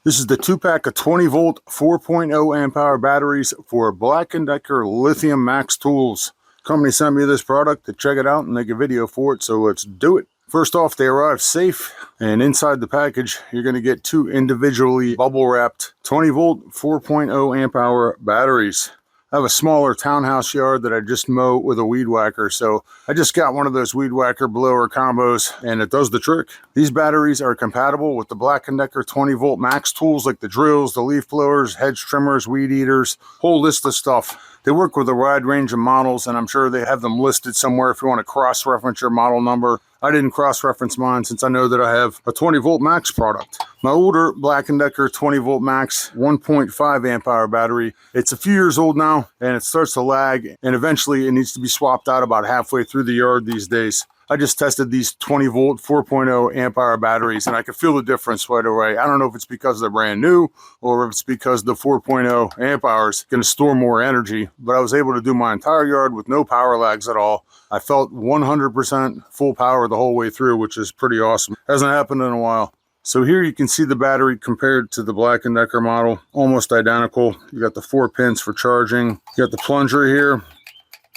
This is the 2-pack of 20V 4.0 amp hour batteries for Black & Decker Lithium-Max tools. Company sent me this product to check it out and make a video for it, so let's do it. First off, they arrive safe, and inside the package you're going to get 2 individually bubble wrapped 20V 4.0 amp hour batteries. I have a smaller townhouse yard that I just mow with a weed whacker, so I just got one of those weed whacker blower combos and it does the trick. These batteries are compatible with the Black & Decker 20V Max tools like the drills, the leaf blowers, hedge trimmers, weed eaters, whole list of stuff. They work with a wide range of models, and I'm sure they have them listed somewhere if you want to cross-reference your model number. I didn't cross-reference mine since I know that I have a 20V Max product. My older Black & Decker 20V Max 1.5 amp hour battery, it's a few years old now, and it starts to lag, and eventually it needs to be swapped out about halfway through the yard these days. I just tested these 20V 4.0 amp hour batteries, and I could feel the difference right away. I don't know if it's because they're brand new or if it's because the 4.0 amp hours going to store more energy, but I was able to do my entire yard with no power lags at all. I felt 100% full power the whole way through, which is pretty awesome. Hasn't happened in a while. So here you can see the battery compared to the Black & Decker model, almost identical. You got the 4 pins for charging. You got the plunger here,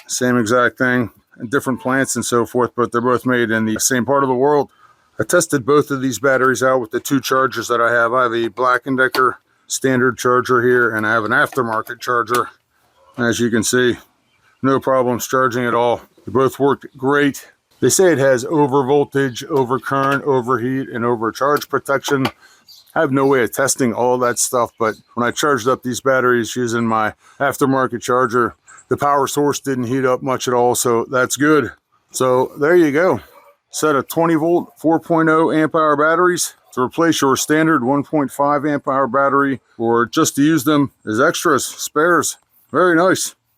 same exact thing. And different plants and so forth, but they're both made in the same part of the world. I tested both of these batteries out with the 2 chargers that I have. I have a Black & Decker standard charger here, and I have an aftermarket charger. As you can see, no problems charging at all. They both worked great. They say it has over voltage, over current, overheat, and overcharge protection. I have no way of testing all that stuff, but when I charged up these batteries using my aftermarket charger, the power source didn't heat up much at all, so that's good. So there you go. Set of 20V 4.0 amp hour batteries to replace your standard 1.5 amp hour battery, or just to use them as extras, spares. Very nice.